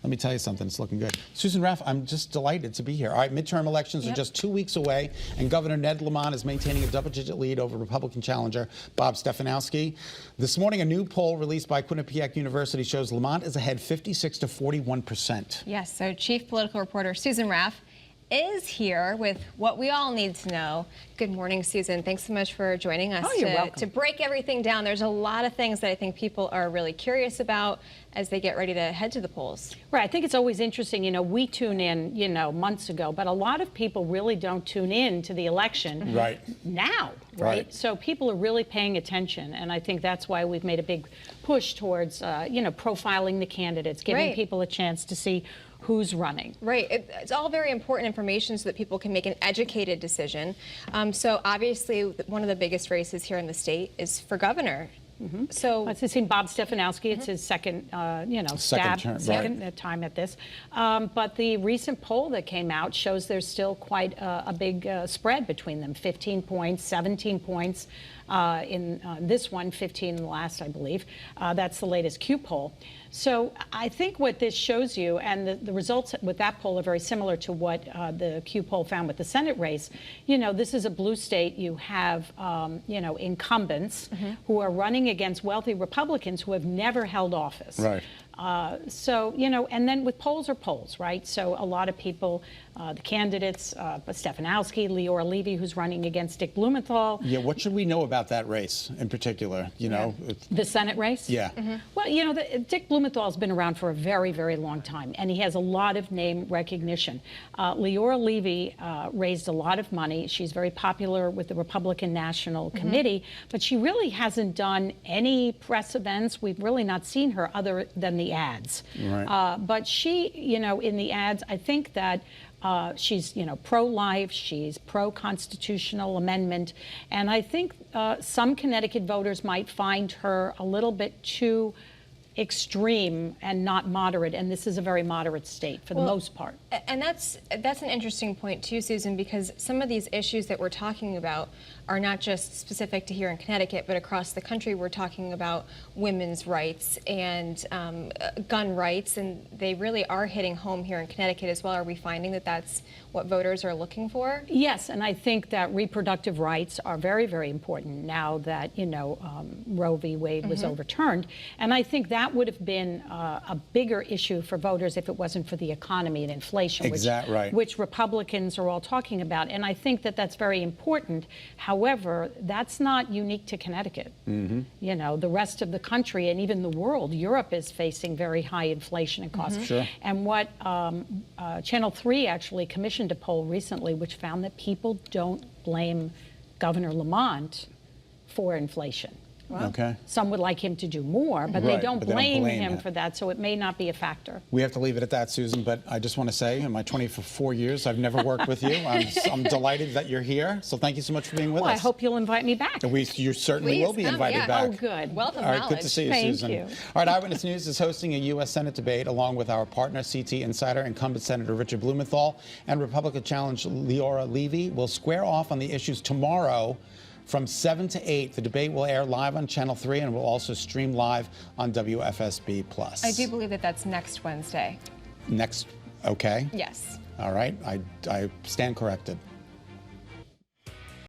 Let me tell you something, it's looking good. Susan Raff, I'm just delighted to be here. All right, midterm elections are just 2 weeks away, and Governor Ned Lamont is maintaining a double-digit lead over Republican challenger Bob Stefanowski. This morning, a new poll released by Quinnipiac University shows Lamont is ahead 56 to 41%. Yes, so Chief Political Reporter Susan Raff is here with what we all need to know. Good morning, Susan. Thanks so much for joining us to break everything down. There's a lot of things that I think people are really curious about as they get ready to head to the polls. Right. I think it's always interesting. You know, we tune in, months ago, but a lot of people really don't tune in to the election now. Right. So people are really paying attention, and I think that's why we've made a big push towards, profiling the candidates, giving people a chance to see who's running. Right. It's all very important information so that people can make an educated decision. So obviously, one of the biggest races here in the state is for governor. So it's seen Bob Stefanowski. It's his second, second time at this. But the recent poll that came out shows there's still quite a big spread between them. 15 points, 17 points in this one, 15 in the last, I believe. That's the latest Q poll. So I think what this shows you, and the results with that poll are very similar to what the Q poll found with the Senate race. This is a blue state. You have, incumbents who are running against wealthy Republicans who have never held office. Right. And then with polls are polls, right? So a lot of people, the candidates, Stefanowski, Leora Levy, who's running against Dick Blumenthal. Yeah, what should we know about that race in particular? The Senate race? Yeah. Well, Dick Blumenthal has been around for a very, very long time, and he has a lot of name recognition. Leora Levy raised a lot of money. She's very popular with the Republican National Committee, but she really hasn't done any press events. We've really not seen her other than the ads. Right. But she, in the ads, I think that she's, pro-life, she's pro-constitutional amendment, and I think some Connecticut voters might find her a little bit too extreme and not moderate, and this is a very moderate state for the most part. And that's an interesting point too, Susan, because some of these issues that we're talking about are not just specific to here in Connecticut, but across the country. We're talking about women's rights and gun rights, and they really are hitting home here in Connecticut as well. Are we finding that that's what voters are looking for? Yes, and I think that reproductive rights are very, very important now that, Roe v. Wade was overturned. And I think that would have been a bigger issue for voters if it wasn't for the economy and inflation, which Republicans are all talking about. And I think that that's very important. However, that's not unique to Connecticut. The rest of the country and even the world, Europe is facing very high inflation and costs. And what Channel 3 actually commissioned a poll recently which found that people don't blame Governor Lamont for inflation. Wow. Okay. Some would like him to do more, but they don't blame him for that, so it may not be a factor. We have to leave it at that, Susan, but I just want to say, in my 24 years, I've never worked with you. I'm delighted that you're here, so thank you so much for being with us. I hope you'll invite me back. You certainly will be invited back. Oh, good. Wealth of All right, knowledge. good to see you, Thank Susan. you. All right, Eyewitness News is hosting a U.S. Senate debate along with our partner, CT Insider, incumbent Senator Richard Blumenthal, and Republican challenger Leora Levy will square off on the issues tomorrow from 7 to 8. The debate will air live on Channel 3 and will also stream live on WFSB+. I do believe that that's next Wednesday. Okay. Yes. All right. I stand corrected.